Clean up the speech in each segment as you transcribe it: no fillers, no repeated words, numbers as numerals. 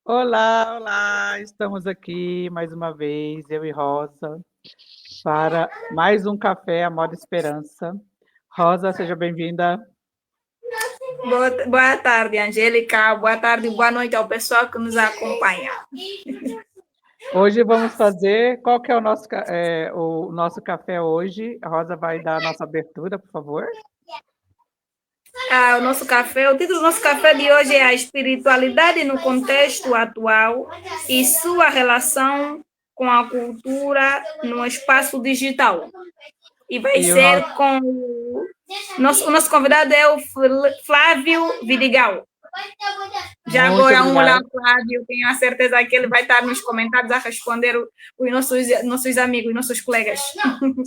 Olá, olá! Estamos aqui mais uma vez, eu e Rosa, para mais um Café Amor e Esperança. Rosa, seja bem-vinda. Boa tarde, Angélica. Boa tarde, boa noite ao pessoal que nos acompanha. Hoje vamos fazer. Qual que é o nosso café hoje? A Rosa vai dar a nossa abertura, por favor. O título do nosso café de hoje é a espiritualidade no contexto atual e sua relação com a cultura no espaço digital. E vai E o ser nosso, com o nosso convidado é o Flávio Vidigal. Já muito agora, um olá, obrigado. Flávio. Tenho a certeza que ele vai estar nos comentários a responder os nossos amigos, nossos colegas.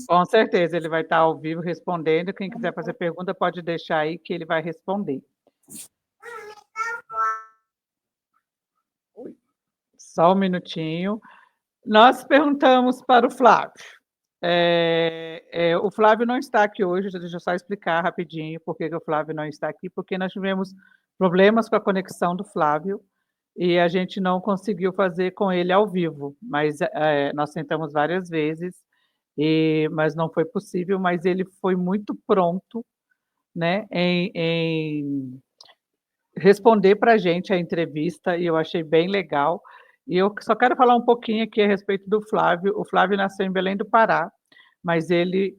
Com certeza, ele vai estar ao vivo respondendo. Quem quiser fazer pergunta, pode deixar aí que ele vai responder. Só um minutinho. Nós perguntamos para o Flávio. O Flávio não está aqui hoje, deixa eu só explicar rapidinho por que o Flávio não está aqui, porque nós tivemos problemas com a conexão do Flávio e a gente não conseguiu fazer com ele ao vivo, mas nós tentamos várias vezes, mas não foi possível, mas ele foi muito pronto, né, em responder para a gente a entrevista e eu achei bem legal. E eu só quero falar um pouquinho aqui a respeito do Flávio. O Flávio nasceu em Belém do Pará, mas ele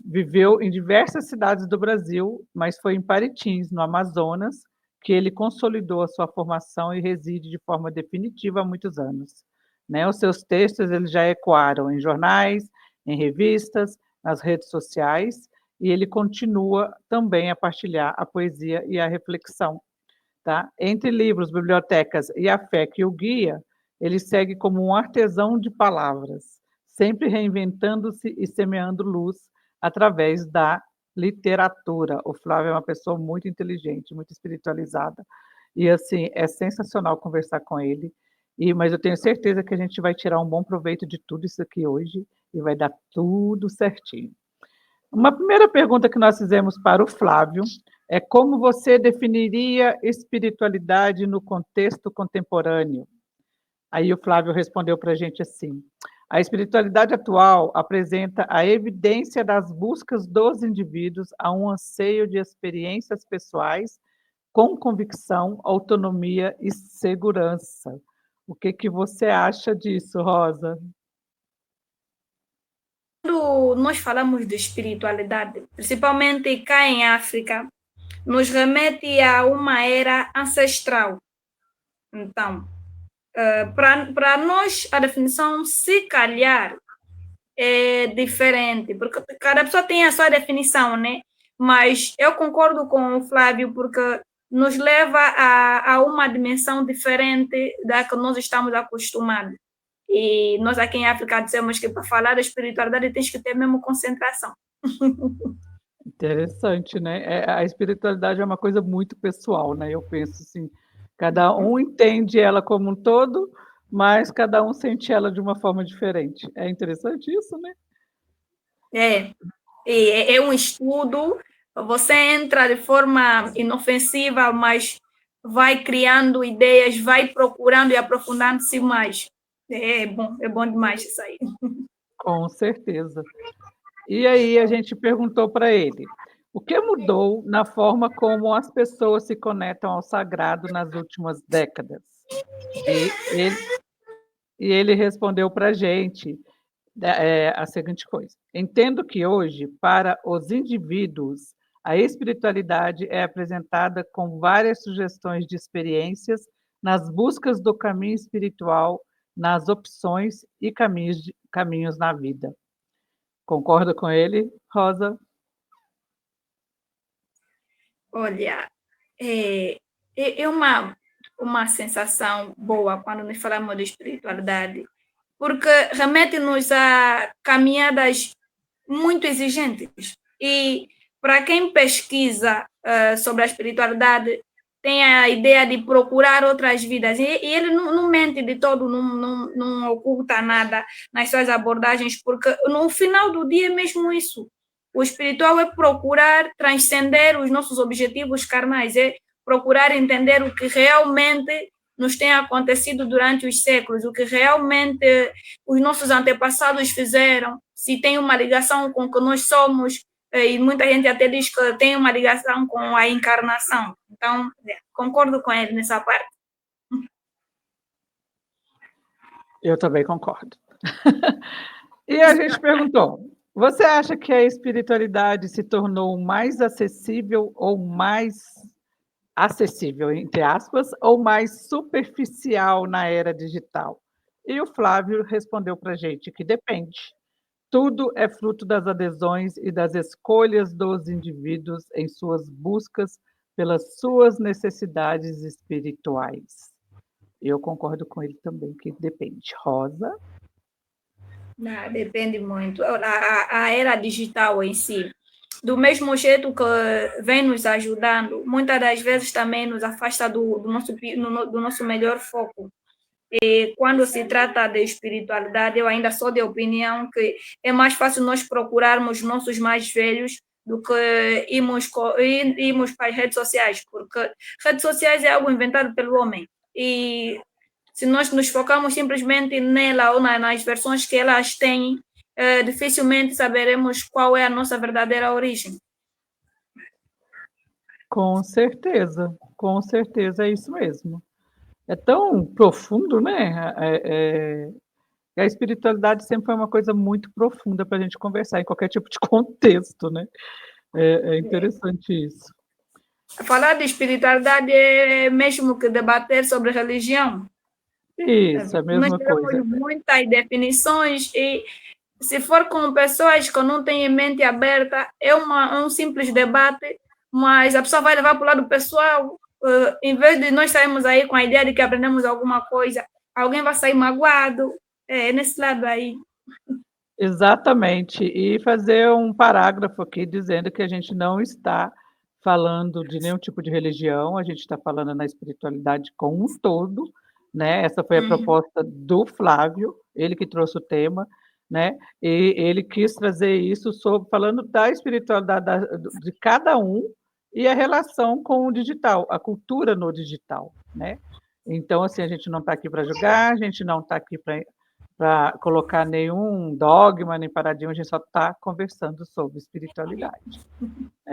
viveu em diversas cidades do Brasil, mas foi em Paritins, no Amazonas, que ele consolidou a sua formação e reside de forma definitiva há muitos anos. Né? Os seus textos eles já ecoaram em jornais, em revistas, nas redes sociais, e ele continua também a partilhar a poesia e a reflexão. Tá? Entre livros, bibliotecas e a fé que o guia, ele segue como um artesão de palavras, sempre reinventando-se e semeando luz através da literatura. O Flávio é uma pessoa muito inteligente, muito espiritualizada, e assim, é sensacional conversar com ele, mas eu tenho certeza que a gente vai tirar um bom proveito de tudo isso aqui hoje, e vai dar tudo certinho. Uma primeira pergunta que nós fizemos para o Flávio é como você definiria espiritualidade no contexto contemporâneo? Aí o Flávio respondeu para a gente assim: a espiritualidade atual apresenta a evidência das buscas dos indivíduos a um anseio de experiências pessoais com convicção, autonomia e segurança. O que você acha disso, Rosa? Quando nós falamos de espiritualidade, principalmente cá em África, nos remete a uma era ancestral. Então, para nós, a definição, se calhar, é diferente, porque cada pessoa tem a sua definição, né? Mas eu concordo com o Flávio, porque nos leva a uma dimensão diferente da que nós estamos acostumados. E nós aqui em África dizemos que para falar da espiritualidade tens que ter mesmo concentração. Interessante, né? A espiritualidade é uma coisa muito pessoal, né? Eu penso assim, cada um entende ela como um todo, mas cada um sente ela de uma forma diferente. É interessante isso, né? É, é um estudo, você entra de forma inofensiva, mas vai criando ideias, vai procurando e aprofundando-se mais. É bom demais isso aí. Com certeza. E aí a gente perguntou para ele, o que mudou na forma como as pessoas se conectam ao sagrado nas últimas décadas? E ele, e ele respondeu para a gente a seguinte coisa: entendo que hoje, para os indivíduos, a espiritualidade é apresentada com várias sugestões de experiências nas buscas do caminho espiritual, nas opções e caminhos na vida. Concorda com ele, Rosa? Olha, é uma sensação boa quando nos falamos de espiritualidade, porque remete-nos a caminhadas muito exigentes. E para quem pesquisa sobre a espiritualidade, tem a ideia de procurar outras vidas. E ele não mente de todo, não oculta nada nas suas abordagens, porque no final do dia é mesmo isso. O espiritual é procurar transcender os nossos objetivos carnais, é procurar entender o que realmente nos tem acontecido durante os séculos, o que realmente os nossos antepassados fizeram, se tem uma ligação com o que nós somos, e muita gente até diz que tem uma ligação com a encarnação. Então, concordo com ele nessa parte. Eu também concordo. E a gente perguntou, você acha que a espiritualidade se tornou mais acessível ou mais acessível, entre aspas, ou mais superficial na era digital? E o Flávio respondeu para a gente que depende. Tudo é fruto das adesões e das escolhas dos indivíduos em suas buscas pelas suas necessidades espirituais. Eu concordo com ele também, que depende. Rosa? Não, depende muito. A era digital em si, do mesmo jeito que vem nos ajudando, muitas das vezes também nos afasta do nosso melhor foco. E quando se trata de espiritualidade, eu ainda sou de opinião que é mais fácil nós procurarmos nossos mais velhos do que irmos para as redes sociais, porque redes sociais é algo inventado pelo homem. E se nós nos focamos simplesmente nela ou nas versões que elas têm, dificilmente saberemos qual é a nossa verdadeira origem. Com certeza, é isso mesmo. É tão profundo, né? A espiritualidade sempre foi uma coisa muito profunda para a gente conversar em qualquer tipo de contexto, né? É interessante isso. Falar de espiritualidade é mesmo que debater sobre religião. Isso, é a mesma Nós temos coisa. muitas definições e se for com pessoas que não têm mente aberta, é um simples debate, mas a pessoa vai levar para o lado pessoal. Em vez de nós sairmos aí com a ideia de que aprendemos alguma coisa, alguém vai sair magoado. É nesse lado aí. Exatamente. E fazer um parágrafo aqui dizendo que a gente não está falando de nenhum tipo de religião, a gente está falando na espiritualidade como um todo, né? Essa foi a proposta do Flávio, ele que trouxe o tema, né? E ele quis trazer isso falando da espiritualidade de cada um e a relação com o digital, a cultura no digital, né? Então, assim, a gente não está aqui para julgar, a gente não está aqui para colocar nenhum dogma, nem paradigma, a gente só está conversando sobre espiritualidade.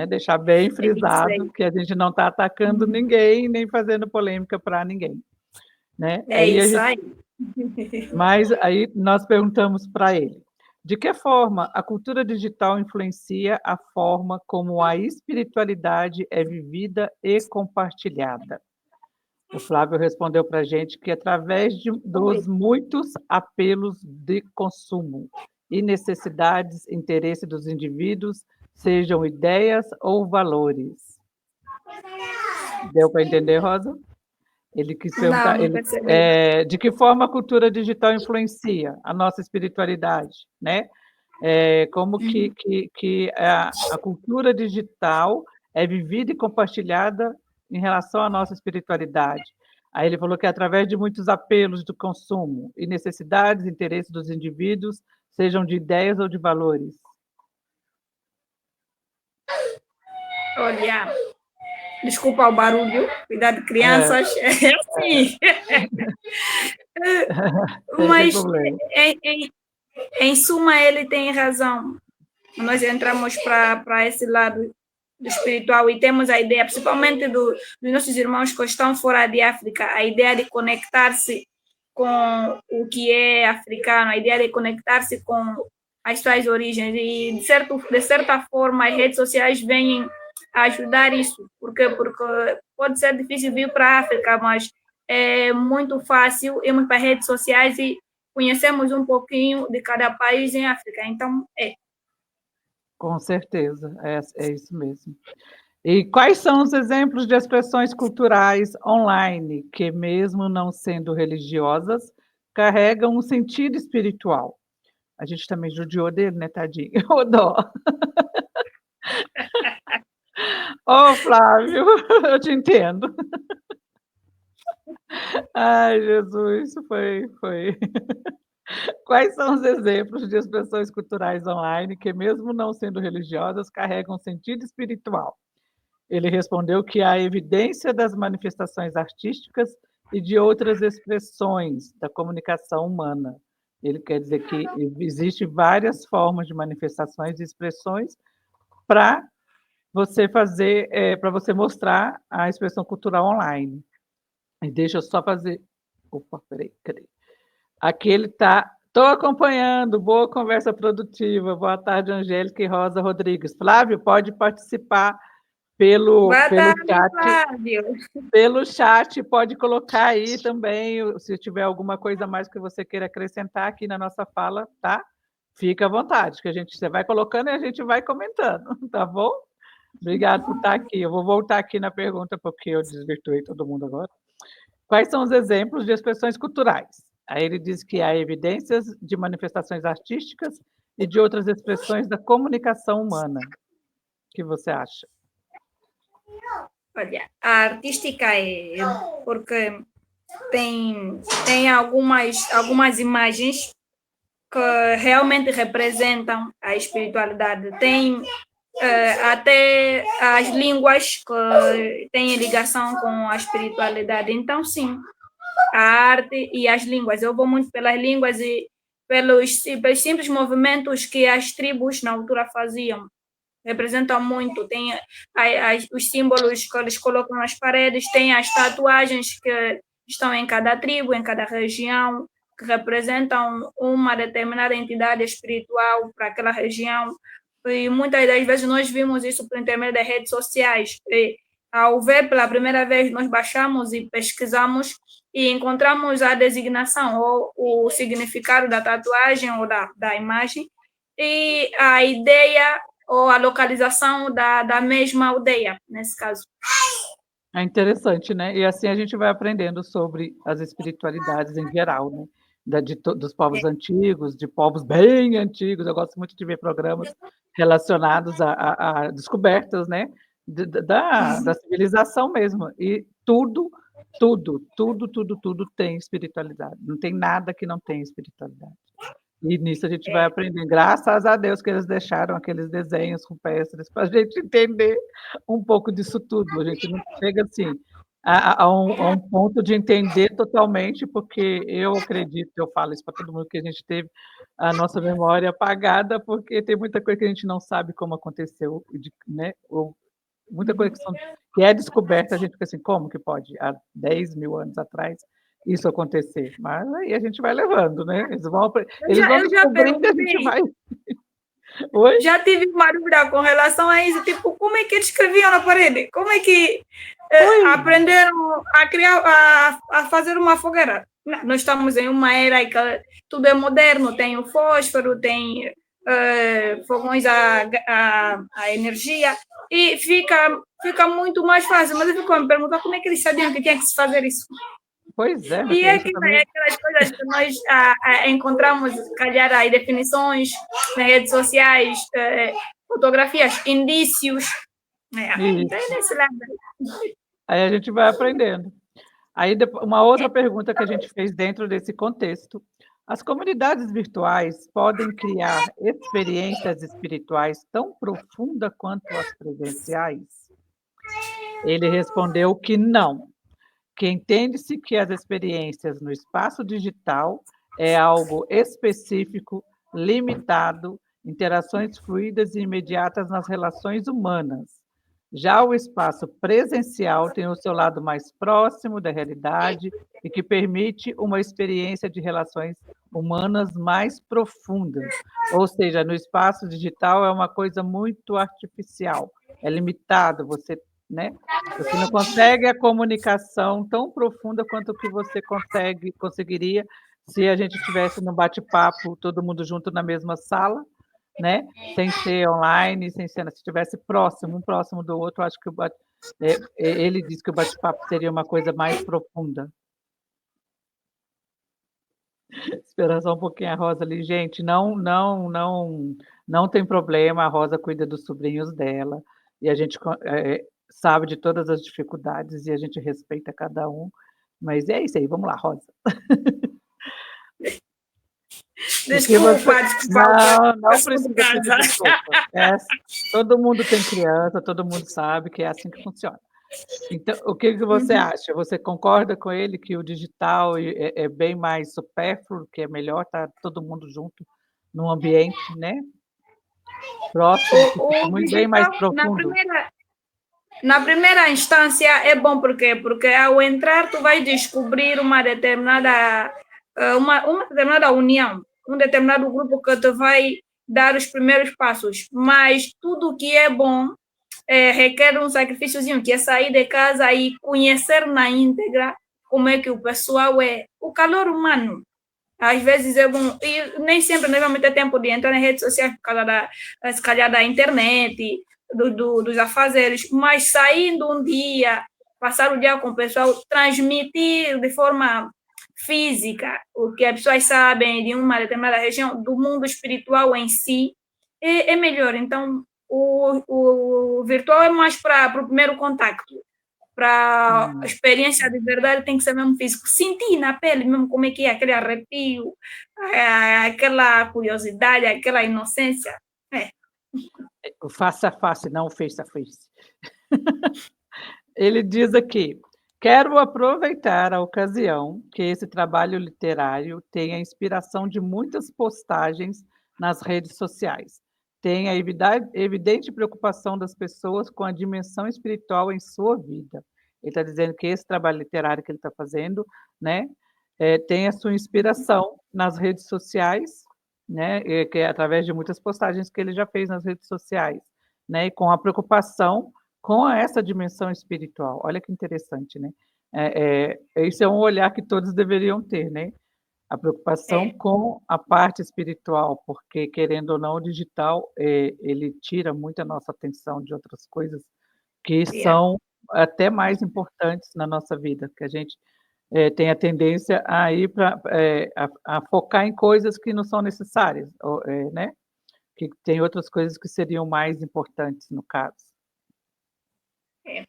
Deixar bem frisado que a gente não está atacando ninguém, nem fazendo polêmica para ninguém. Né? É isso aí. Mas aí nós perguntamos para ele, de que forma a cultura digital influencia a forma como a espiritualidade é vivida e compartilhada? O Flávio respondeu para a gente que através dos muitos apelos de consumo e necessidades, interesse dos indivíduos, sejam ideias ou valores. Deu para entender, Rosa? Ele quis perguntar de que forma a cultura digital influencia a nossa espiritualidade, né? Como que a cultura digital é vivida e compartilhada em relação à nossa espiritualidade. Aí ele falou que através de muitos apelos do consumo e necessidades, interesses dos indivíduos, sejam de ideias ou de valores. Olha, desculpa o barulho, cuidado de crianças, é assim. Mas, em suma, ele tem razão. Nós entramos para esse lado do espiritual e temos a ideia, principalmente dos nossos irmãos que estão fora de África, a ideia de conectar-se com o que é africano, a ideia de conectar-se com as suas origens e, de certa forma, as redes sociais vêm ajudar isso, porque pode ser difícil vir para a África, mas é muito fácil irmos para as redes sociais e conhecemos um pouquinho de cada país em África, então Com certeza, é isso mesmo. E quais são os exemplos de expressões culturais online que, mesmo não sendo religiosas, carregam um sentido espiritual? A gente também judiou dele, né, tadinho? Ô, dó! Ô, Flávio, eu te entendo. Ai, Jesus, isso foi. Quais são os exemplos de expressões culturais online que, mesmo não sendo religiosas, carregam sentido espiritual? Ele respondeu que a evidência das manifestações artísticas e de outras expressões da comunicação humana. Ele quer dizer que existem várias formas de manifestações e expressões para você fazer, para você mostrar a expressão cultural online. E deixa eu só fazer... Opa, peraí, cadê? Aqui ele está... Estou acompanhando, boa conversa produtiva. Boa tarde, Angélica e Rosa Rodrigues. Flávio, pode participar pelo chat. Flávio. Pelo chat, pode colocar aí também, se tiver alguma coisa mais que você queira acrescentar aqui na nossa fala, tá? Fica à vontade, que você vai colocando e a gente vai comentando, tá bom? Obrigado por estar aqui. Eu vou voltar aqui na pergunta, porque eu desvirtuei todo mundo agora. Quais são os exemplos de expressões culturais? Aí ele diz que há evidências de manifestações artísticas e de outras expressões da comunicação humana. O que você acha? Olha, a artística é porque tem algumas imagens que realmente representam a espiritualidade. Tem até as línguas que têm ligação com a espiritualidade. Então, sim, a arte e as línguas. Eu vou muito pelas línguas e pelos simples movimentos que as tribos na altura faziam. Representam muito. Tem os símbolos que eles colocam nas paredes, tem as tatuagens que estão em cada tribo, em cada região, que representam uma determinada entidade espiritual para aquela região. E muitas das vezes nós vimos isso por intermédio das redes sociais. E, ao ver pela primeira vez, nós baixamos e pesquisamos e encontramos a designação ou o significado da tatuagem ou da imagem e a ideia ou a localização da mesma aldeia, nesse caso. É interessante, né? E assim a gente vai aprendendo sobre as espiritualidades em geral, né? Dos povos antigos, de povos bem antigos. Eu gosto muito de ver programas relacionados a descobertas, né? Da civilização mesmo. E tudo tem espiritualidade. Não tem nada que não tenha espiritualidade. E nisso a gente vai aprender. Graças a Deus que eles deixaram aqueles desenhos rupestres para a gente entender um pouco disso tudo. A gente não chega assim a um ponto de entender totalmente, porque eu acredito, eu falo isso para todo mundo, que a gente teve a nossa memória apagada, porque tem muita coisa que a gente não sabe como aconteceu, né? Ou muita coisa que é descoberta, a gente fica assim, como que pode, há 10 mil anos atrás, isso acontecer? Mas aí a gente vai levando, né? Eles vão descobrindo, a gente vai... Oi? Já tive uma dúvida com relação a isso, tipo, como é que eles escreviam na parede? Como é que aprenderam a criar, a fazer uma fogueira? Nós estamos em uma era em que tudo é moderno, tem o fósforo, tem fogões a energia, e fica muito mais fácil. Mas eu fico me perguntando como é que eles sabiam que tinha que se fazer isso. Pois é. E aquelas coisas que nós encontramos, calhar, aí definições nas redes sociais, fotografias, indícios. Nesse lado. Aí a gente vai aprendendo. Aí uma outra pergunta que a gente fez dentro desse contexto: as comunidades virtuais podem criar experiências espirituais tão profundas quanto as presenciais? Ele respondeu que não, que entende-se que as experiências no espaço digital é algo específico, limitado, interações fluídas e imediatas nas relações humanas. Já o espaço presencial tem o seu lado mais próximo da realidade e que permite uma experiência de relações humanas mais profundas. Ou seja, no espaço digital é uma coisa muito artificial, é limitado, você não consegue a comunicação tão profunda quanto o que você conseguiria se a gente estivesse no bate-papo, todo mundo junto na mesma sala, né? Sem ser online, se estivesse próximo, um próximo do outro. Acho que ele disse que o bate-papo seria uma coisa mais profunda. Espera só um pouquinho a Rosa ali, gente. Não tem problema. A Rosa cuida dos sobrinhos dela e a gente sabe de todas as dificuldades e a gente respeita cada um. Mas é isso aí. Vamos lá, Rosa. Desculpa. Não precisa pedir desculpa. Todo mundo tem criança, todo mundo sabe que é assim que funciona. Então, o que que você acha? Você concorda com ele que o digital é bem mais supérfluo, que é melhor estar todo mundo junto num ambiente, né, próximo, que fica O muito bem mais digital, profundo? na primeira instância, é bom porque ao entrar tu vais descobrir uma determinada união, um determinado grupo que te vai dar os primeiros passos. Mas tudo que é bom requer um sacrifíciozinho, que é sair de casa e conhecer na íntegra como é que o pessoal é. O calor humano, às vezes é bom, e nem sempre nós vamos ter tempo de entrar nas redes sociais por causa se calhar da internet, dos afazeres, mas saindo um dia, passar o dia com o pessoal, transmitir de forma física o que as pessoas sabem de uma determinada região, do mundo espiritual em si, é melhor. Então, o virtual é mais para o primeiro contacto. Para a Hum. experiência de verdade tem que ser mesmo físico. Sentir na pele mesmo como é que é, aquele arrepio, aquela curiosidade, aquela inocência. É. O face a face, não o face a face. Ele diz aqui: "Quero aproveitar a ocasião que esse trabalho literário tem a inspiração de muitas postagens nas redes sociais. Tem a evidente preocupação das pessoas com a dimensão espiritual em sua vida". Ele está dizendo que esse trabalho literário que ele está fazendo, né, tem a sua inspiração nas redes sociais, né, que é através de muitas postagens que ele já fez nas redes sociais, né, e com a preocupação com essa dimensão espiritual. Olha que interessante, né. Esse é um olhar que todos deveriam ter, né, a preocupação É, com a parte espiritual, porque querendo ou não o digital, ele tira muito a nossa atenção de outras coisas que yeah. são até mais importantes na nossa vida, que a gente, tem a tendência a ir pra, a focar em coisas que não são necessárias, ou, né, que tem outras coisas que seriam mais importantes no caso. É.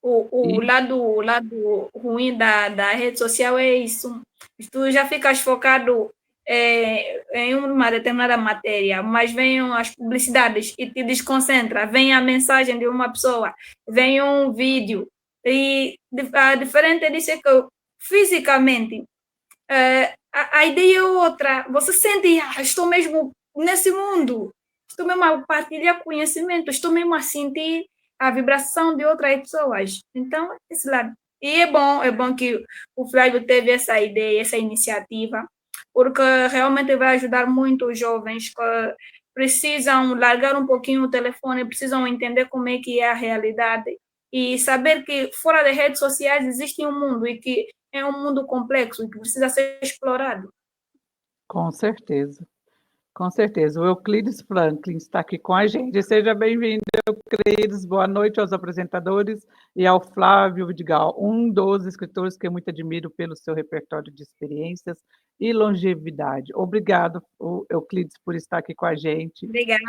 O E lado ruim da rede social é isso. Tu já ficas focado em uma determinada matéria, mas vêm as publicidades e te desconcentra. Vem a mensagem de uma pessoa, vem um vídeo. E a diferente disso é que fisicamente a ideia é outra. Você sente, estou mesmo nesse mundo, estou mesmo a partilhar conhecimento, estou mesmo a sentir a vibração de outras pessoas. Então, esse lado. E é bom que o Flávio teve essa ideia, essa iniciativa, porque realmente vai ajudar muito os jovens que precisam largar um pouquinho o telefone, precisam entender como é que é a realidade e saber que fora das redes sociais existe um mundo e que é um mundo complexo e que precisa ser explorado. com certeza, com certeza. O Euclides Franklin está aqui com a gente. Seja bem-vindo, Euclides. Boa noite aos apresentadores e ao Flávio Vidigal, um dos escritores que eu muito admiro pelo seu repertório de experiências e longevidade. Obrigado, Euclides, por estar aqui com a gente. Obrigada.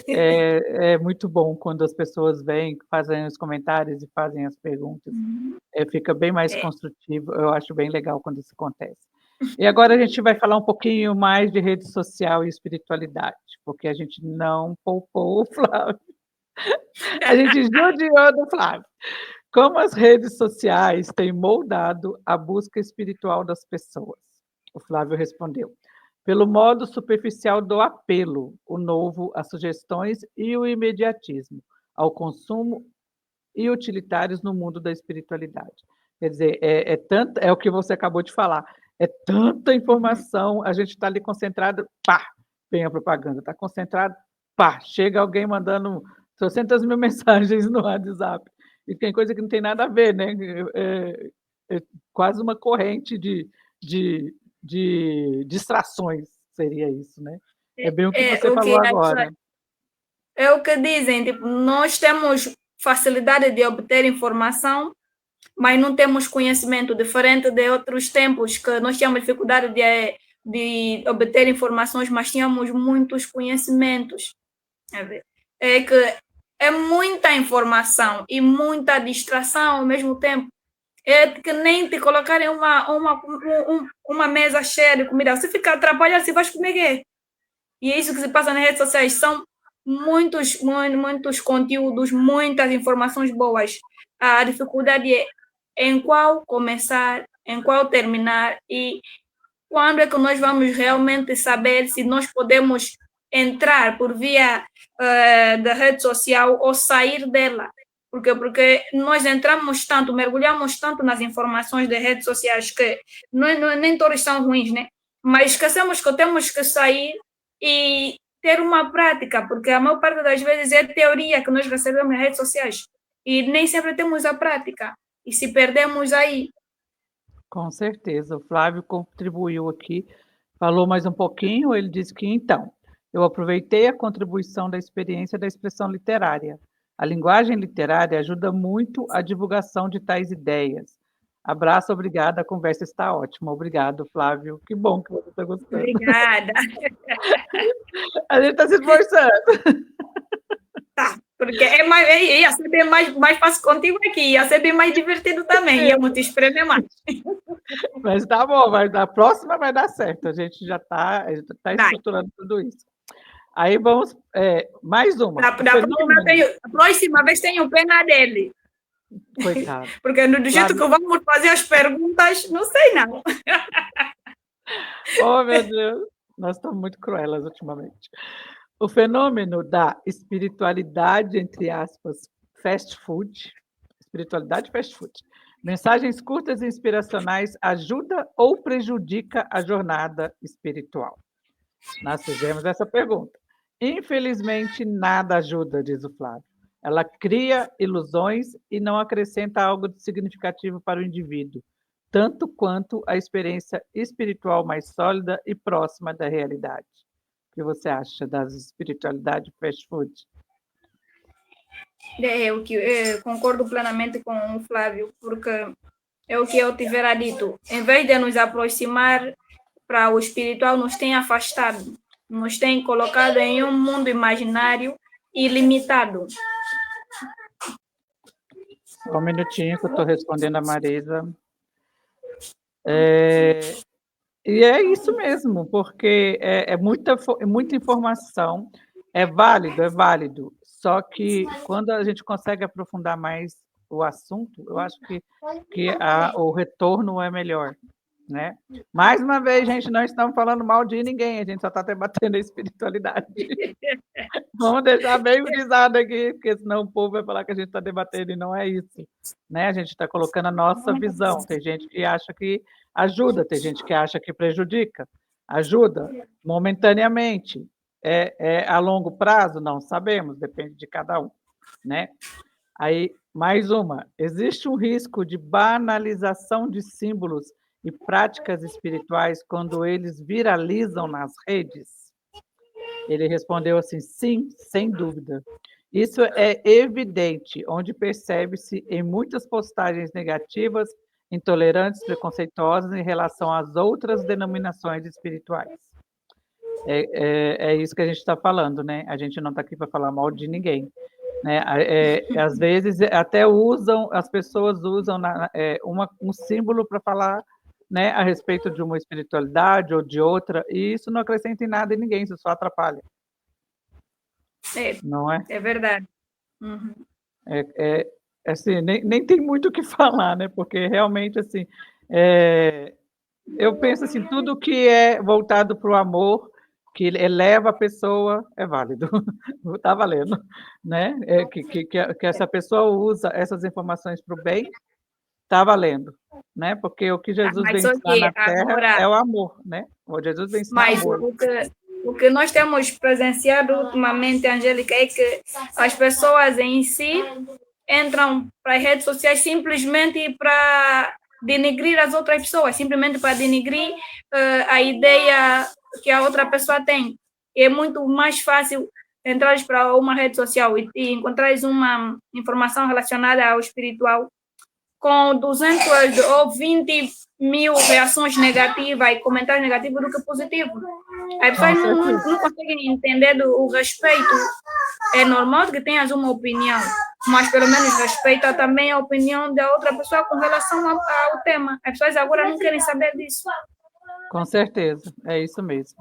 É muito bom quando as pessoas vêm, fazem os comentários e fazem as perguntas. Fica bem mais É, construtivo. Eu acho bem legal quando isso acontece. E agora a gente vai falar um pouquinho mais de rede social e espiritualidade, porque a gente não poupou o Flávio. A gente judiou do Flávio. Como as redes sociais têm moldado a busca espiritual das pessoas? O Flávio respondeu: pelo modo superficial do apelo, o novo, as sugestões e o imediatismo, ao consumo e utilitários no mundo da espiritualidade. Quer dizer, tanto, é o que você acabou de falar, é tanta informação, a gente está ali concentrado, pá, vem a propaganda, está concentrado, pá, chega alguém mandando 600 mil mensagens no WhatsApp, e tem coisa que não tem nada a ver, né? É quase uma corrente de, de distrações, seria isso, né? É bem o que você o que falou agora. é o que dizem, tipo, nós temos facilidade de obter informação, mas não temos conhecimento, diferente de outros tempos que nós tínhamos dificuldade de obter informações, mas tínhamos muitos conhecimentos. É que é muita informação e muita distração ao mesmo tempo. É que nem te colocarem uma mesa cheia de comida. Você fica atrapalhado, você vai comer quê? E é isso que se passa nas redes sociais. São muitos conteúdos, muitas informações boas. A dificuldade é em qual começar, em qual terminar e quando é que nós vamos realmente saber se nós podemos entrar por via da rede social ou sair dela. Porque nós entramos tanto, mergulhamos tanto nas informações das redes sociais que nem todas são ruins, né? Mas esquecemos que temos que sair e ter uma prática, porque a maior parte das vezes é teoria que nós recebemos nas redes sociais e nem sempre temos a prática. E se perdemos aí. Com certeza, o Flávio contribuiu aqui, falou mais um pouquinho, ele disse que, então, eu aproveitei a contribuição da experiência da expressão literária. A linguagem literária ajuda muito a divulgação de tais ideias. Abraço, obrigada, a conversa está ótima. Obrigado, Flávio. Que bom que você está gostando. Obrigada. A gente está se esforçando. Tá, porque ia ser bem mais fácil contigo aqui, ia ser bem mais divertido também, íamos te espremer mais. Mas tá bom, a próxima vai dar certo, a gente já está estruturando tudo isso. Aí vamos, mais uma. A próxima vez tenho pena dele. Coitado. Porque do jeito que vamos fazer as perguntas, não sei não. Oh, meu Deus, nós estamos muito cruelas ultimamente. O fenômeno da espiritualidade, entre aspas, fast food, espiritualidade fast food, mensagens curtas e inspiracionais ajuda ou prejudica a jornada espiritual? Nós fizemos essa pergunta. Infelizmente, nada ajuda, diz o Flávio. Ela cria ilusões e não acrescenta algo de significativo para o indivíduo, tanto quanto a experiência espiritual mais sólida e próxima da realidade. O que você acha das espiritualidades fast food? Eu concordo plenamente com o Flávio, porque é o que eu tivera dito. Em vez de nos aproximar para o espiritual, nos tem afastado, nos tem colocado em um mundo imaginário ilimitado. Só um minutinho que eu estou respondendo a Marisa. E é isso mesmo, porque é muita informação, é válido, só que quando a gente consegue aprofundar mais o assunto, eu acho que o retorno é melhor, né? Mais uma vez, gente, não estamos falando mal de ninguém, a gente só está debatendo a espiritualidade. Vamos deixar bem frisado aqui, porque senão o povo vai falar que a gente está debatendo e não é isso, né? A gente está colocando a nossa visão. Tem gente que acha que ajuda, tem gente que acha que prejudica. Ajuda momentaneamente. A longo prazo? Não sabemos, depende de cada um, né? Aí, mais uma. Existe um risco de banalização de símbolos e práticas espirituais quando eles viralizam nas redes? Ele respondeu assim, sim, sem dúvida. Isso é evidente, onde percebe-se em muitas postagens negativas, intolerantes, preconceituosas em relação às outras denominações espirituais. É isso que a gente está falando, né? A gente não está aqui para falar mal de ninguém, né? Às vezes até as pessoas usam um símbolo para falar, né, a respeito de uma espiritualidade ou de outra, e isso não acrescenta em nada em ninguém, isso só atrapalha. Não é? É verdade. Uhum. Assim, nem tem muito o que falar, né? Porque realmente, assim, eu penso assim, tudo que é voltado para o amor, que eleva a pessoa, é válido. Está valendo, né? Que essa pessoa usa essas informações para o bem, está valendo, né? Porque o que Jesus vem ensinar na Terra é o amor, né? O Jesus vem ensinar amor. O que nós temos presenciado ultimamente, Angélica, é que as pessoas em si entram para as redes sociais simplesmente para denegrir as outras pessoas, simplesmente para denegrir a ideia que a outra pessoa tem. É muito mais fácil entrares para uma rede social e encontrares uma informação relacionada ao espiritual com 200 ou 20 mil reações negativas e comentários negativos do que positivos. As pessoas não conseguem entender o respeito. É normal que tenhas uma opinião, mas pelo menos respeita também a opinião da outra pessoa com relação ao tema. As pessoas agora não querem saber disso. Com certeza, é isso mesmo.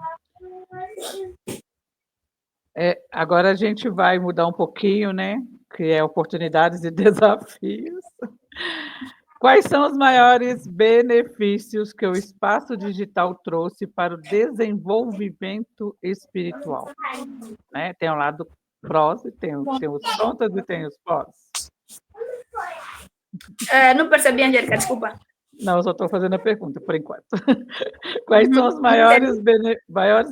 Agora a gente vai mudar um pouquinho, né? Que é oportunidades e desafios. Quais são os maiores benefícios que o espaço digital trouxe para o desenvolvimento espiritual? Né? Tem o lado prós, e tem os contras e tem os pós. Não percebi, Angélica, desculpa. Não, eu só estou fazendo a pergunta, por enquanto. Quais são os maiores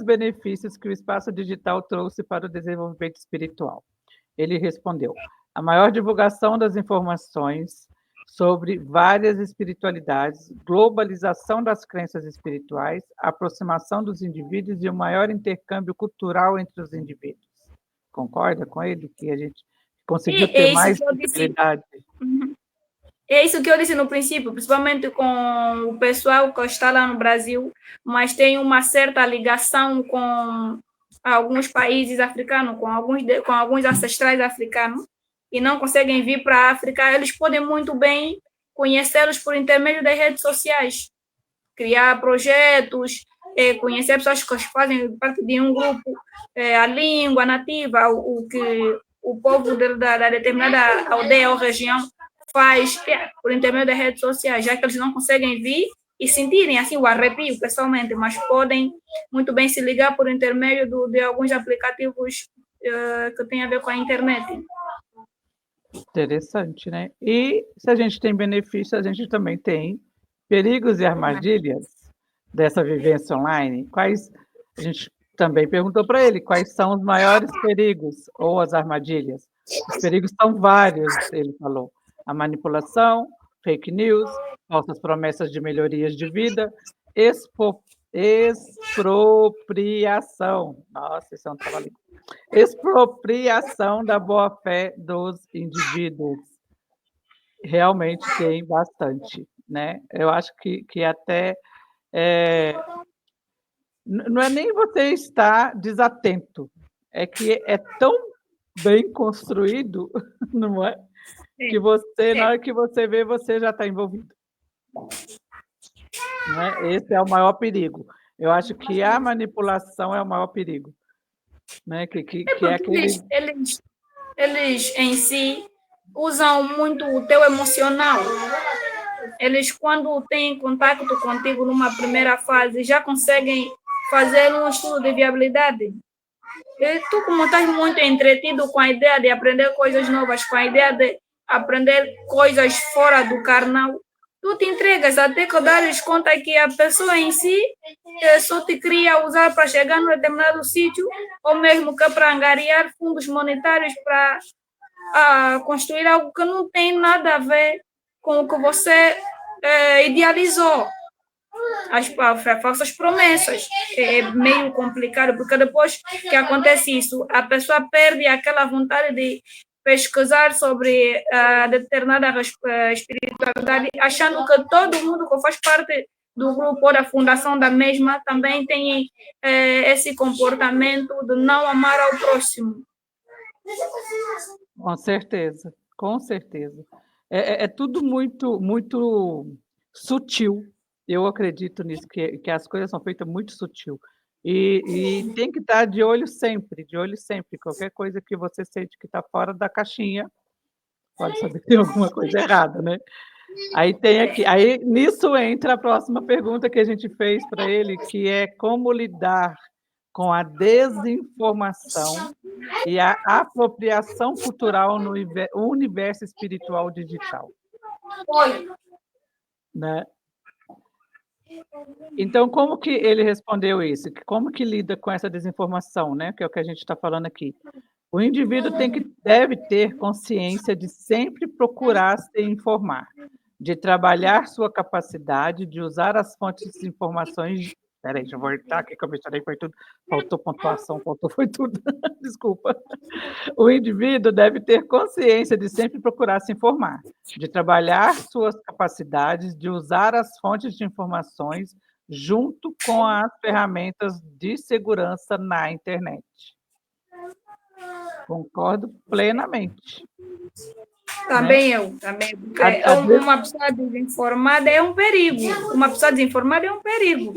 benefícios que o espaço digital trouxe para o desenvolvimento espiritual? Ele respondeu: a maior divulgação das informações sobre várias espiritualidades, globalização das crenças espirituais, aproximação dos indivíduos e o maior intercâmbio cultural entre os indivíduos. Concorda com ele que a gente conseguiu ter mais visibilidade? É isso que eu disse no princípio, principalmente com o pessoal que está lá no Brasil, mas tem uma certa ligação com alguns países africanos, com alguns ancestrais africanos, e não conseguem vir para a África. Eles podem muito bem conhecê-los por intermédio das redes sociais, criar projetos, conhecer pessoas que fazem parte de um grupo, a língua nativa, o que o povo da determinada aldeia ou região faz por intermédio das redes sociais, já que eles não conseguem vir e sentirem assim o arrepio pessoalmente, mas podem muito bem se ligar por intermédio de alguns aplicativos que têm a ver com a internet. Interessante, né? E se a gente tem benefício, a gente também tem perigos e armadilhas dessa vivência online. A gente também perguntou para ele quais são os maiores perigos ou as armadilhas. Os perigos são vários, ele falou. A manipulação, fake news, falsas promessas de melhorias de vida, expropriação. Nossa, isso é um trabalho. Expropriação da boa-fé dos indivíduos. Realmente tem bastante, né? Eu acho que até não é nem você estar desatento, é que é tão bem construído, não é? Que você, na hora que você vê, você já está envolvido. Né? Esse é o maior perigo. Eu acho que a manipulação é o maior perigo. Né? Que é aquele... eles em si usam muito o teu emocional. Eles, quando têm contato contigo numa primeira fase, já conseguem fazer um estudo de viabilidade. E tu, como estás muito entretido com a ideia de aprender coisas novas, com a ideia de aprender coisas fora do carnal, tu te entregas até que dares conta que a pessoa em si só te queria usar para chegar num determinado sítio, ou mesmo que para angariar fundos monetários para construir algo que não tem nada a ver com o que você idealizou. As falsas promessas. É meio complicado, porque depois que acontece isso, a pessoa perde aquela vontade de pesquisar sobre a determinada espiritualidade, achando que todo mundo que faz parte do grupo ou da fundação da mesma também tem esse comportamento de não amar ao próximo. Com certeza, com certeza. É tudo muito, muito sutil. Eu acredito nisso, que as coisas são feitas muito sutil. E tem que estar de olho sempre, de olho sempre. Qualquer coisa que você sente que está fora da caixinha, pode saber que tem alguma coisa errada, né? Aí nisso entra a próxima pergunta que a gente fez para ele, que é como lidar com a desinformação e a apropriação cultural no universo espiritual digital. Né? Então, como que ele respondeu isso? Como que lida com essa desinformação, né? Que é o que a gente está falando aqui. O indivíduo deve ter consciência de sempre procurar se informar, de trabalhar sua capacidade de usar as fontes de informações. Espera aí, deixa eu voltar aqui que eu misturei, foi tudo. Faltou pontuação, foi tudo. Desculpa. O indivíduo deve ter consciência de sempre procurar se informar, de trabalhar suas capacidades de usar as fontes de informações junto com as ferramentas de segurança na internet. Concordo plenamente. Também né? Também. Uma pessoa desinformada é um perigo. Uma pessoa desinformada é um perigo.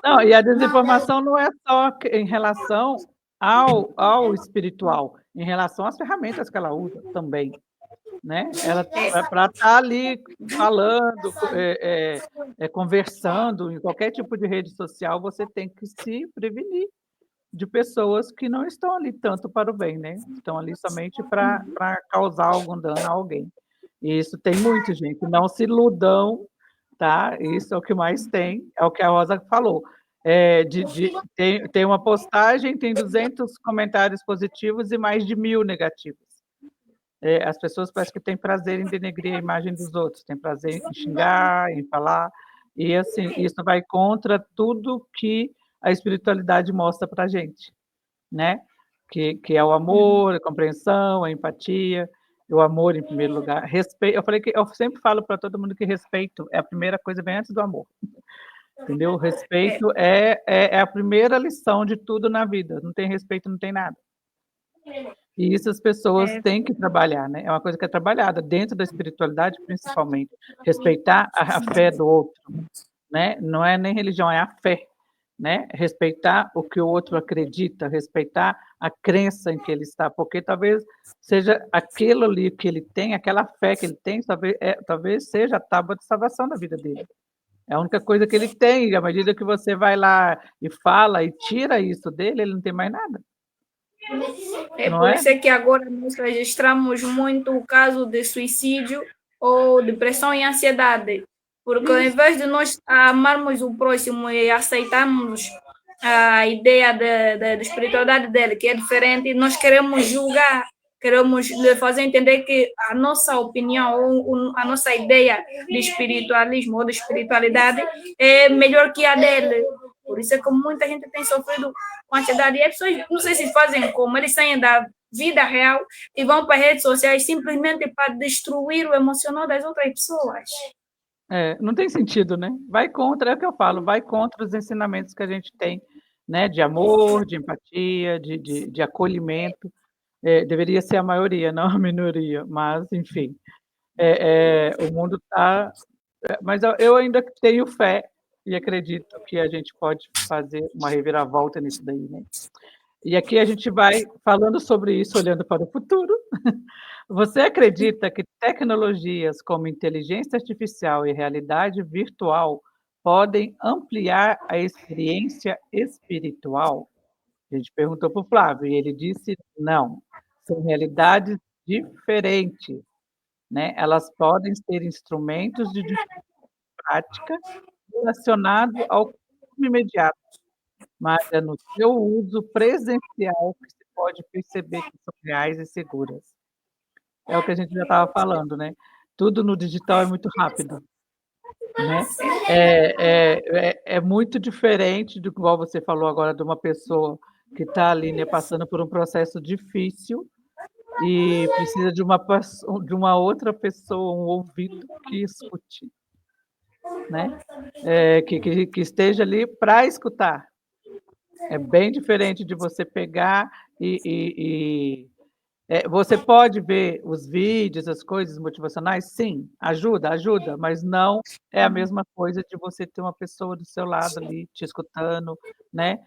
Não, e a desinformação não é só em relação ao espiritual, em relação às ferramentas que ela usa também, né? Ela para estar ali falando, conversando em qualquer tipo de rede social, você tem que se prevenir de pessoas que não estão ali tanto para o bem, né? Estão ali somente para causar algum dano a alguém. E isso tem muito, gente. Não se iludam, tá? Isso é o que mais tem, é o que a Rosa falou. Tem uma postagem, tem 200 comentários positivos e mais de 1.000 negativos. As pessoas parecem que têm prazer em denegrir a imagem dos outros, têm prazer em xingar, em falar, e assim, isso vai contra tudo que a espiritualidade mostra para a gente, né? Que é o amor, a compreensão, a empatia, o amor em primeiro lugar, respeito. Eu sempre falo para todo mundo que respeito é a primeira coisa, vem antes do amor. Entendeu? Respeito é a primeira lição de tudo na vida. Não tem respeito, não tem nada. E isso as pessoas têm que trabalhar, né? É uma coisa que é trabalhada dentro da espiritualidade, principalmente. Respeitar a fé do outro, né? Não é nem religião, é a fé, né? Respeitar o que o outro acredita, respeitar a crença em que ele está, porque talvez seja aquilo ali que ele tem, aquela fé que ele tem, talvez seja a tábua de salvação da vida dele. É a única coisa que ele tem, e à medida que você vai lá e fala e tira isso dele, ele não tem mais nada. Por isso é que agora nós registramos muito o caso de suicídio ou depressão e ansiedade, porque ao invés de nós amarmos o próximo e aceitarmos a ideia da espiritualidade dele, que é diferente, nós queremos julgar, queremos lhe fazer entender que a nossa opinião ou a nossa ideia de espiritualismo ou de espiritualidade é melhor que a dele. Por isso é que muita gente tem sofrido com ansiedade. E as pessoas, não sei se fazem como, eles saem da vida real e vão para as redes sociais simplesmente para destruir o emocional das outras pessoas. Não tem sentido, né? Vai contra, é o que eu falo, vai contra os ensinamentos que a gente tem, né? De amor, de empatia, de acolhimento. Deveria ser a maioria, não a minoria, mas, enfim. O mundo está... Mas eu ainda tenho fé e acredito que a gente pode fazer uma reviravolta nisso daí, né? E aqui a gente vai falando sobre isso, olhando para o futuro. Você acredita que tecnologias como inteligência artificial e realidade virtual podem ampliar a experiência espiritual? A gente perguntou para o Flávio e ele disse não. São realidades diferentes, né? Elas podem ser instrumentos de prática relacionado ao consumo imediato, mas é no seu uso presencial que se pode perceber que são reais e seguras. É o que a gente já estava falando, né? Tudo no digital é muito rápido, né? É muito diferente do igual você falou agora de uma pessoa que está ali, né, passando por um processo difícil e precisa de uma outra pessoa, um ouvido que escute, né? Que esteja ali para escutar. É bem diferente de você pegar você pode ver os vídeos, as coisas motivacionais, sim, ajuda, mas não é a mesma coisa de você ter uma pessoa do seu lado ali te escutando, né?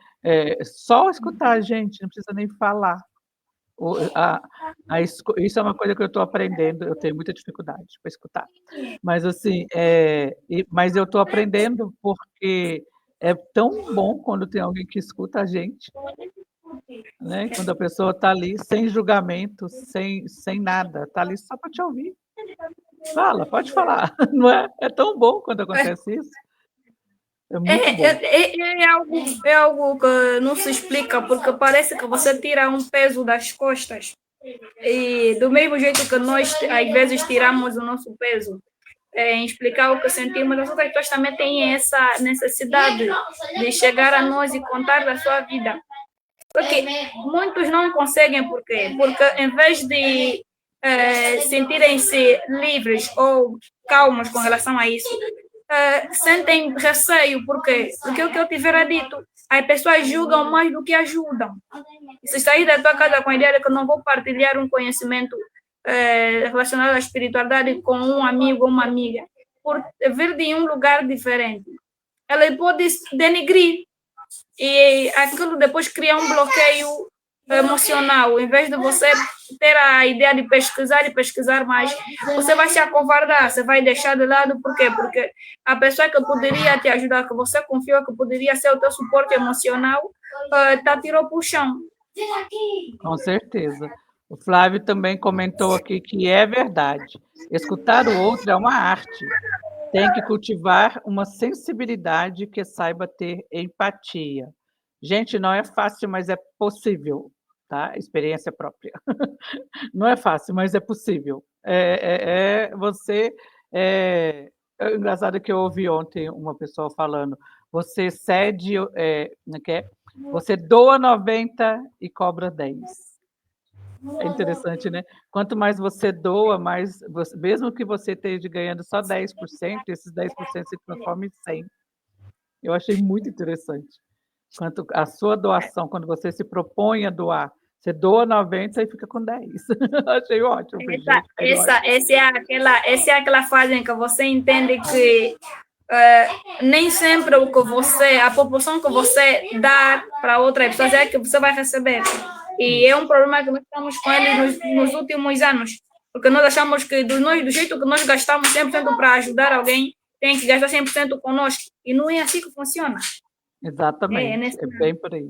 Só escutar, gente, não precisa nem falar. Isso é uma coisa que eu estou aprendendo, eu tenho muita dificuldade para escutar. Mas assim, mas eu estou aprendendo porque é tão bom quando tem alguém que escuta a gente, né? Quando a pessoa está ali sem julgamento, sem nada, está ali só para te ouvir. Fala, pode falar, não é? É tão bom quando acontece isso. É muito bom. É algo que não se explica, porque parece que você tira um peso das costas. E do mesmo jeito que nós, às vezes, tiramos o nosso peso em explicar o que sentimos, as outras pessoas também têm essa necessidade de chegar a nós e contar da sua vida. Porque muitos não conseguem, por quê? Porque em vez de sentirem-se livres ou calmos com relação a isso, sentem receio, por quê? Porque o que eu tiver dito, as pessoas julgam mais do que ajudam. E se sair da tua casa com a ideia de que não vou partilhar um conhecimento relacionado à espiritualidade com um amigo ou uma amiga, por vir de um lugar diferente, ela pode denegrir. E aquilo depois cria um bloqueio emocional. Em vez de você ter a ideia de pesquisar e pesquisar mais, você vai se acovardar, você vai deixar de lado. Por quê? Porque a pessoa que poderia te ajudar, que você confiou que poderia ser o teu suporte emocional, te tirou para o chão. Com certeza. O Flávio também comentou aqui que é verdade. Escutar o outro é uma arte. Tem que cultivar uma sensibilidade que saiba ter empatia. Gente, não é fácil, mas é possível, tá? Experiência própria. Não é fácil, mas é possível. É engraçado que eu ouvi ontem uma pessoa falando, você cede, como é que é? Você doa 90 e cobra 10. É interessante, né? Quanto mais você doa, mais mesmo que você esteja ganhando só 10%, esses 10% se transformam em 100. Eu achei muito interessante. Quanto a sua doação, quando você se propõe a doar, você doa 90 e fica com 10. Achei ótimo. Essa é aquela fase em que você entende que nem sempre o que você, a proporção que você dá para outras pessoas é que você vai receber. E é um problema que nós estamos com ele nos últimos anos, porque nós achamos que do jeito que nós gastamos 100% para ajudar alguém, tem que gastar 100% conosco. E não é assim que funciona. Exatamente. É bem por aí.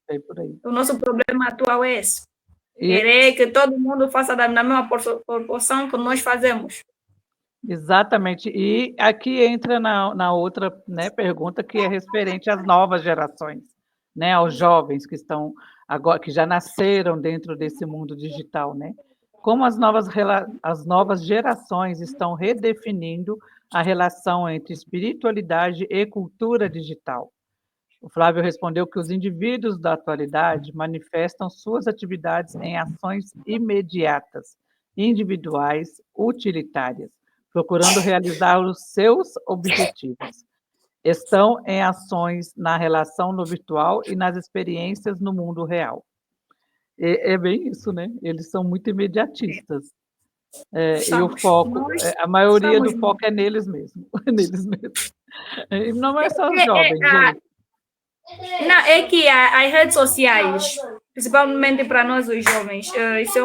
Bem por aí. O nosso problema atual é esse. Querer que todo mundo faça na mesma proporção que nós fazemos. Exatamente. E aqui entra na outra, né, pergunta, que é referente às novas gerações, né, aos jovens que estão agora, que já nasceram dentro desse mundo digital, né? Como as novas gerações estão redefinindo a relação entre espiritualidade e cultura digital. O Flávio respondeu que os indivíduos da atualidade manifestam suas atividades em ações imediatas, individuais, utilitárias, procurando realizar os seus objetivos. Estão em ações na relação no virtual e nas experiências no mundo real. É bem isso, né? Eles são muito imediatistas. E o foco, a maioria do foco é neles mesmos. Neles mesmos. E não é só os jovens, gente. Não, é que as redes sociais, principalmente para nós os jovens, isso é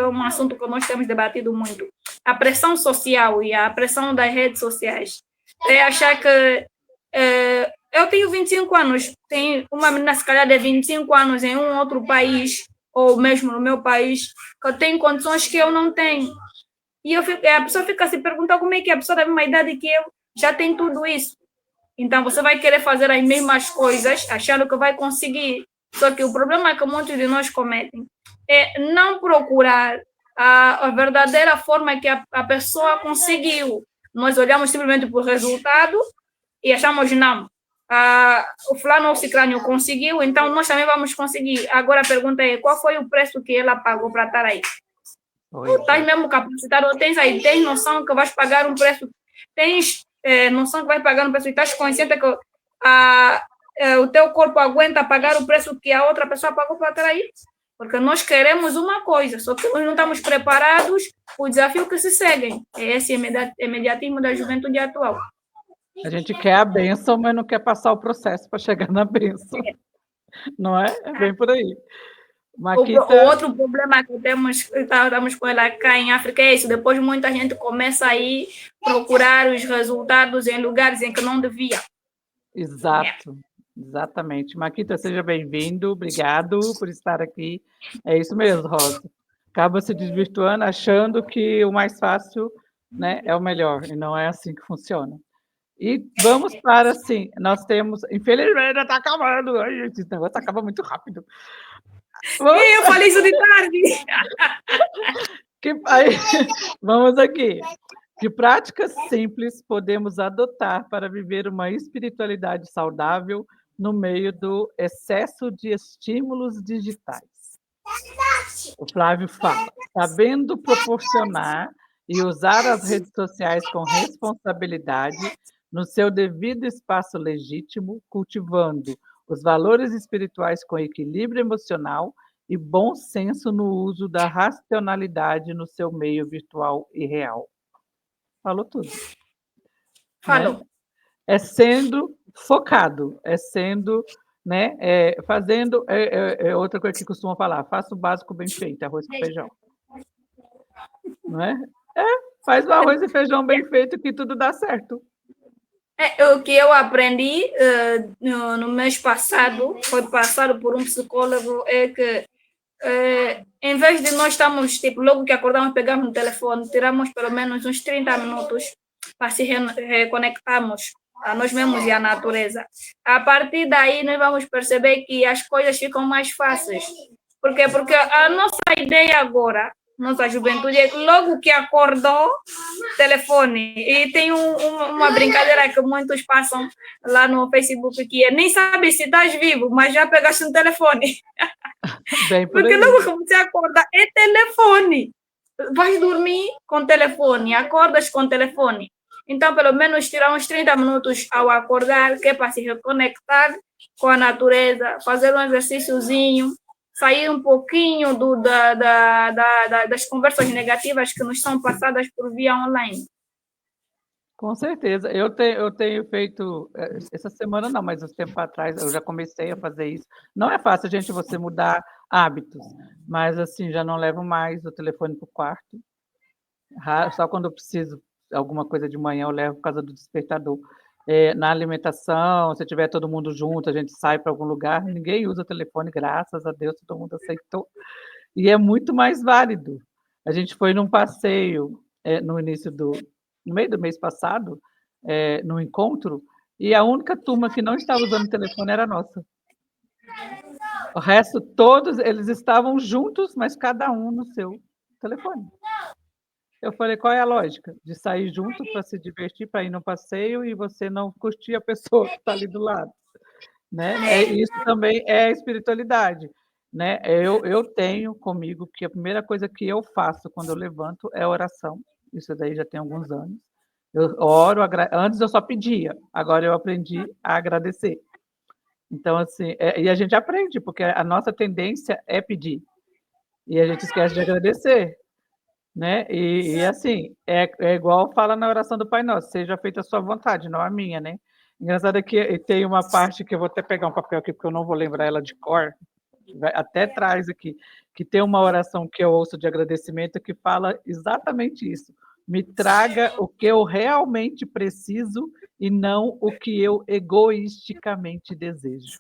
um assunto que nós temos debatido muito. A pressão social e a pressão das redes sociais. É achar que eu tenho 25 anos, tem uma menina se calhar de 25 anos em um outro país, ou mesmo no meu país, que tem condições que eu não tenho. E a pessoa fica se perguntando como é que a pessoa da mesma idade que eu já tem tudo isso. Então, você vai querer fazer as mesmas coisas, achando que vai conseguir. Só que o problema que muitos de nós cometem é não procurar a verdadeira forma que a pessoa conseguiu. Nós olhamos simplesmente para o resultado e achamos, não, o fulano ou o ciclano conseguiu, então nós também vamos conseguir. Agora a pergunta é, qual foi o preço que ela pagou para estar aí? Tu estás mesmo capacitado, tens noção que vais pagar um preço, tens noção que vais pagar um preço e estás consciente que o teu corpo aguenta pagar o preço que a outra pessoa pagou para estar aí? Porque nós queremos uma coisa, só que nós não estamos preparados para o desafio que se seguem. É esse imediatismo da juventude atual. A gente quer a bênção, mas não quer passar o processo para chegar na bênção. Não é? É bem por aí. O outro problema que estamos com ela cá em África é isso. Depois muita gente começa a ir procurar os resultados em lugares em que não devia. Exato, exatamente. Maquita, seja bem-vindo. Obrigado por estar aqui. É isso mesmo, Rosa. Acaba se desvirtuando, achando que o mais fácil, né, é o melhor. E não é assim que funciona. E vamos para, assim, nós temos... Infelizmente, já está acabando. Ai, esse negócio acaba muito rápido. Eu falei isso de tarde. Vamos aqui. Que práticas simples podemos adotar para viver uma espiritualidade saudável no meio do excesso de estímulos digitais? O Flávio fala, sabendo proporcionar e usar as redes sociais com responsabilidade no seu devido espaço legítimo, cultivando os valores espirituais com equilíbrio emocional e bom senso no uso da racionalidade no seu meio virtual e real. Falou tudo. Falou. Né? É sendo focado, é sendo, né? Fazendo outra coisa que costuma falar, faça o básico bem feito, arroz com feijão. Não é? Faz o arroz e feijão bem feito que tudo dá certo. O que eu aprendi no mês passado, foi passado por um psicólogo, é que em vez de nós estarmos, tipo, logo que acordamos, pegamos no telefone, tiramos pelo menos uns 30 minutos para se reconectarmos a nós mesmos e à natureza. A partir daí, nós vamos perceber que as coisas ficam mais fáceis. Por quê? Porque a nossa ideia agora, nossa juventude, é que logo que acordou, telefone. E tem uma brincadeira que muitos passam lá no Facebook, que é nem sabe se estás vivo, mas já pegaste um telefone. Bem por Porque aí. logo que você acorda, é telefone. Vais dormir com telefone, acordas com telefone. Então, pelo menos, tirar uns 30 minutos ao acordar, que é para se reconectar com a natureza, fazer um exercíciozinho, sair um pouquinho das conversas negativas que nos são passadas por via online. Com certeza. Eu tenho feito, essa semana não, mas uns tempo atrás eu já comecei a fazer isso. Não é fácil, gente, você mudar hábitos, mas assim, já não levo mais o telefone para o quarto. Só quando eu preciso alguma coisa de manhã eu levo por causa do despertador. Na alimentação, se tiver todo mundo junto, a gente sai para algum lugar, ninguém usa o telefone, graças a Deus, todo mundo aceitou. E é muito mais válido. A gente foi num passeio no meio do mês passado, no encontro, e a única turma que não estava usando o telefone era a nossa. O resto, todos, eles estavam juntos, mas cada um no seu telefone. Eu falei, qual é a lógica de sair junto para se divertir, para ir no passeio e você não curtir a pessoa que está ali do lado, né? Isso também é espiritualidade, né? Eu tenho comigo que a primeira coisa que eu faço quando eu levanto é oração. Isso daí já tem alguns anos. Eu oro, antes eu só pedia, agora eu aprendi a agradecer. Então, assim, e a gente aprende, porque a nossa tendência é pedir, e a gente esquece de agradecer, né? E assim, é igual fala na oração do Pai Nosso, seja feita a sua vontade, não a minha, né? Engraçado é que tem uma parte que eu vou até pegar um papel aqui, porque eu não vou lembrar ela de cor, até traz aqui, que tem uma oração que eu ouço de agradecimento que fala exatamente isso. Me traga o que eu realmente preciso e não o que eu egoisticamente desejo.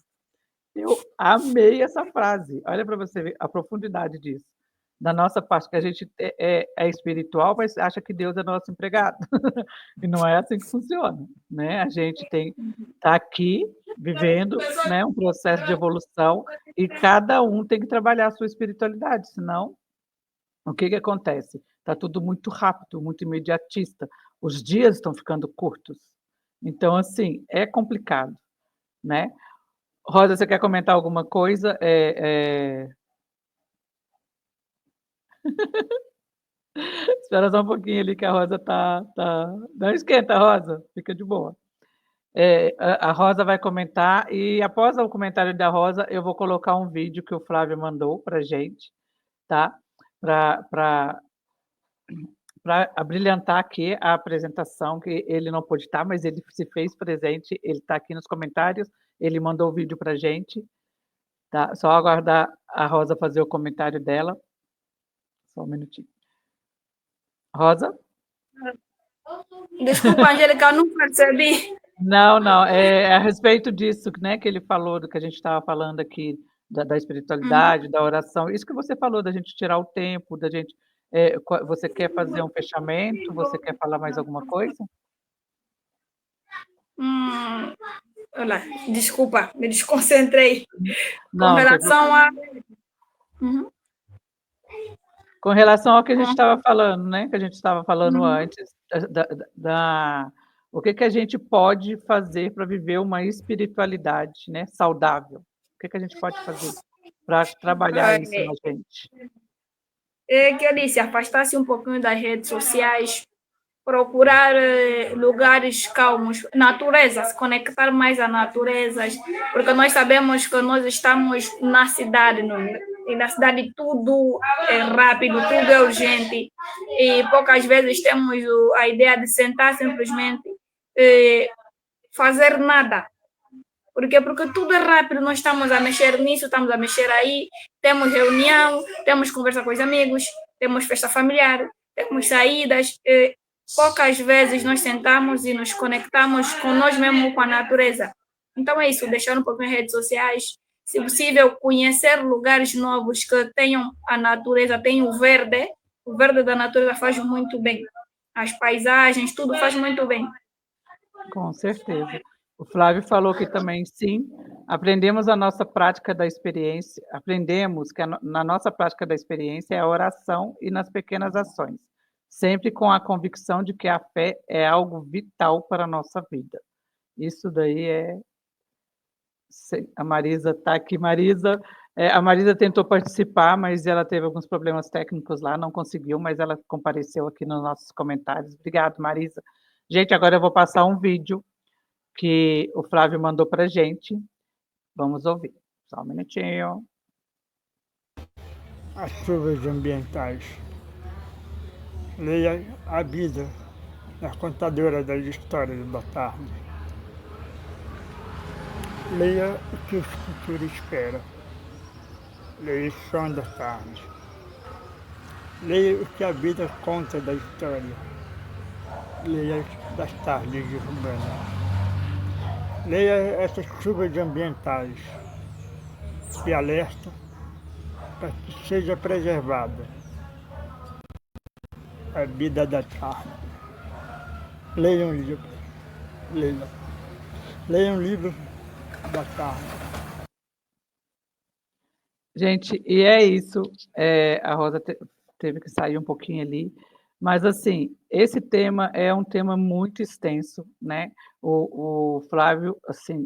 Eu amei essa frase. Olha para você ver a profundidade disso. Da nossa parte, que a gente é espiritual, mas acha que Deus é nosso empregado. E não é assim que funciona, né? A gente tá aqui vivendo, né, um processo de evolução e cada um tem que trabalhar a sua espiritualidade, senão o que acontece? Está tudo muito rápido, muito imediatista. Os dias estão ficando curtos. Então, assim, é complicado, né? Rosa, você quer comentar alguma coisa? Espera só um pouquinho ali que a Rosa tá. Não esquenta, Rosa, fica de boa. A Rosa vai comentar e após o comentário da Rosa, eu vou colocar um vídeo que o Flávio mandou para gente, tá? Para abrilhantar aqui a apresentação, que ele não pôde estar, mas ele se fez presente, ele está aqui nos comentários, ele mandou o vídeo para gente, tá? Só aguardar a Rosa fazer o comentário dela. Só um minutinho. Rosa? Desculpa, Angélica, eu não percebi. Não, é a respeito disso, né, que ele falou, do que a gente estava falando aqui, da espiritualidade, da oração, isso que você falou, da gente tirar o tempo, da gente... você quer fazer um fechamento? Você quer falar mais alguma coisa? Olha, desculpa, me desconcentrei. Não, Com relação a... Com relação ao que a gente estava falando, né, que a gente estava falando antes, o que a gente pode fazer para viver uma espiritualidade, né, saudável? O que a gente pode fazer para trabalhar isso na gente? É que eu disse, afastar-se um pouquinho das redes sociais, procurar lugares calmos, natureza, se conectar mais à natureza, porque nós sabemos que nós estamos na cidade, e na cidade tudo é rápido, tudo é urgente, e poucas vezes temos a ideia de sentar simplesmente fazer nada. Por quê? Porque tudo é rápido, nós estamos a mexer nisso, estamos a mexer aí, temos reunião, temos conversa com os amigos, temos festa familiar, temos saídas. Poucas vezes nós sentamos e nos conectamos com nós mesmos, com a natureza. Então é isso, deixar um pouco em redes sociais, se possível, conhecer lugares novos que tenham a natureza, tem o verde da natureza faz muito bem. As paisagens, tudo faz muito bem. Com certeza. O Flávio falou que também, sim, aprendemos a nossa prática da experiência, aprendemos que na nossa prática da experiência é a oração e nas pequenas ações, sempre com a convicção de que a fé é algo vital para a nossa vida. Isso daí é... A Marisa está aqui. Marisa, a Marisa tentou participar, mas ela teve alguns problemas técnicos lá, não conseguiu, mas ela compareceu aqui nos nossos comentários. Obrigado, Marisa. Gente, agora eu vou passar um vídeo que o Flávio mandou para a gente. Vamos ouvir. Só um minutinho. As chuvas ambientais. Leia a vida da contadora das histórias da tarde. Leia o que o futuro espera. Leia o som da tarde. Leia o que a vida conta da história. Leia das tardes urbanas. Leia essas chuvas ambientais que alertam para que seja preservada a vida da tarde. Leia um livro. Leia um livro da tarde. Gente, e é isso. A Rosa teve que sair um pouquinho ali, mas assim, esse tema é um tema muito extenso, né? O Flávio, assim,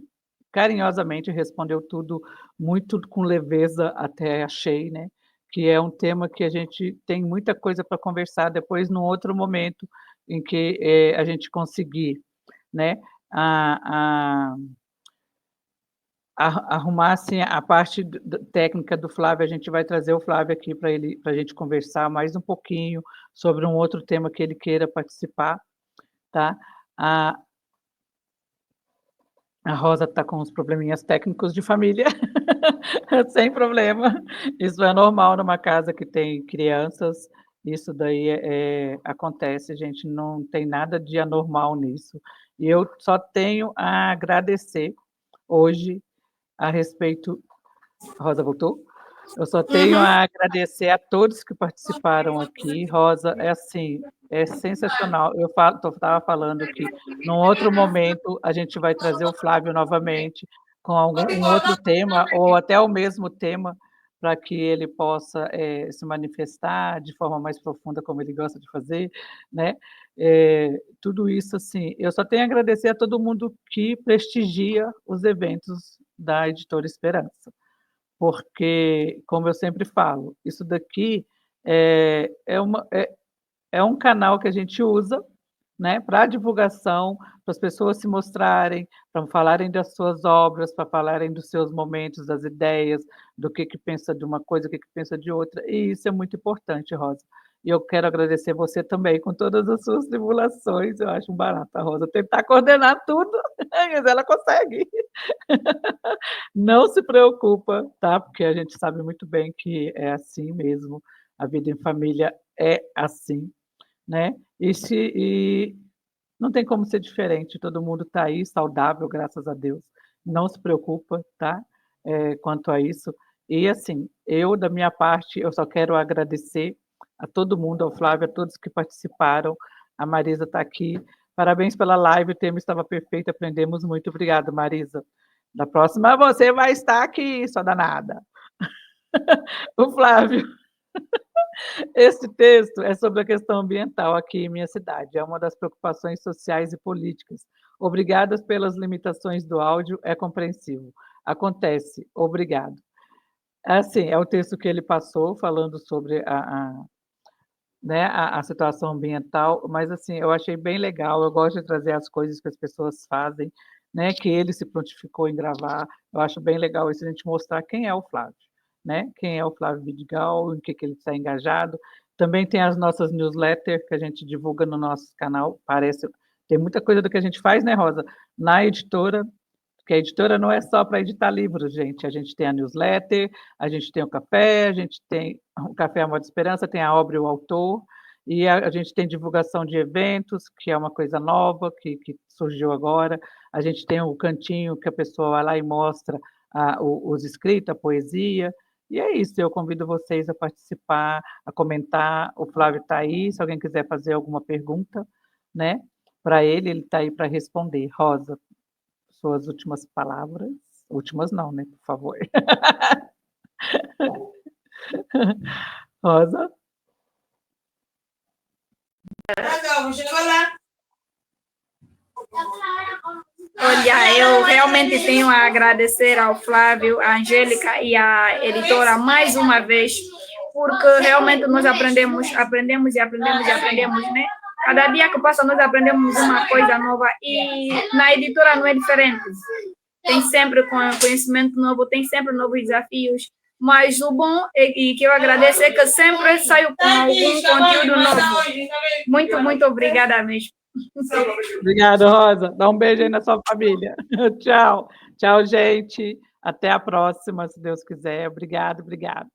carinhosamente respondeu tudo muito com leveza, até achei, né? Que é um tema que a gente tem muita coisa para conversar depois, num outro momento em que a gente conseguir, né? Arrumar assim, a parte técnica do Flávio. A gente vai trazer o Flávio aqui para a gente conversar mais um pouquinho sobre um outro tema que ele queira participar, tá? A Rosa está com uns probleminhas técnicos de família, sem problema, isso é normal numa casa que tem crianças, isso daí acontece, gente, não tem nada de anormal nisso, e eu só tenho a agradecer hoje a respeito... Rosa voltou? Eu só tenho a agradecer a todos que participaram aqui. Rosa, assim, é sensacional. Eu estava falando que num outro momento a gente vai trazer o Flávio novamente com um outro tema, ou até o mesmo tema, para que ele possa se manifestar de forma mais profunda, como ele gosta de fazer, né? Tudo isso, assim, eu só tenho a agradecer a todo mundo que prestigia os eventos da Editora Esperança, porque, como eu sempre falo, isso daqui é um canal que a gente usa, né, para divulgação, para as pessoas se mostrarem, para falarem das suas obras, para falarem dos seus momentos, das ideias, do que pensa de uma coisa, o que pensa de outra, e isso é muito importante, Rosa. E eu quero agradecer você também, com todas as suas tribulações. Eu acho um barato a Rosa tentar coordenar tudo, mas ela consegue. Não se preocupa, tá? Porque a gente sabe muito bem que é assim mesmo, a vida em família é assim, né? E não tem como ser diferente, todo mundo está aí saudável, graças a Deus. Não se preocupa, tá? Quanto a isso. E assim, eu, da minha parte, eu só quero agradecer a todo mundo, ao Flávio, a todos que participaram. A Marisa está aqui. Parabéns pela live, o tema estava perfeito, aprendemos muito. Obrigada, Marisa. Da próxima você vai estar aqui, sua danada. O Flávio. Esse texto é sobre a questão ambiental aqui em minha cidade. É uma das preocupações sociais e políticas. Obrigadas pelas limitações do áudio, é compreensível. Acontece, obrigado. Assim, é o texto que ele passou, falando sobre né, a situação ambiental, mas assim, eu achei bem legal, eu gosto de trazer as coisas que as pessoas fazem, né, que ele se prontificou em gravar. Eu acho bem legal isso, a gente mostrar quem é o Flávio, né? Quem é o Flávio Vidigal, em que ele está engajado. Também tem as nossas newsletters que a gente divulga no nosso canal. Tem muita coisa do que a gente faz, né, Rosa? Na editora, Porque a editora não é só para editar livros, gente. A gente tem a newsletter, a gente tem o café, a gente tem o Café Amor de Esperança, tem a obra e o autor, e a gente tem divulgação de eventos, que é uma coisa nova, que surgiu agora. A gente tem o cantinho que a pessoa vai lá e mostra os escritos, a poesia. E é isso, eu convido vocês a participar, a comentar. O Flávio está aí, se alguém quiser fazer alguma pergunta, né? Para ele está aí para responder. Rosa, suas últimas palavras. Últimas não, né? Por favor. Rosa? Olha, eu realmente tenho a agradecer ao Flávio, à Angélica e à editora mais uma vez, porque realmente nós aprendemos, né? Cada dia que passa nós aprendemos uma coisa nova e na editora não é diferente. Tem sempre conhecimento novo, tem sempre novos desafios, mas o bom e que eu agradeço é que sempre saio com algum conteúdo novo. Muito, muito obrigada mesmo. Obrigada, Rosa. Dá um beijo aí na sua família. Tchau. Tchau, gente. Até a próxima, se Deus quiser. Obrigado, obrigado.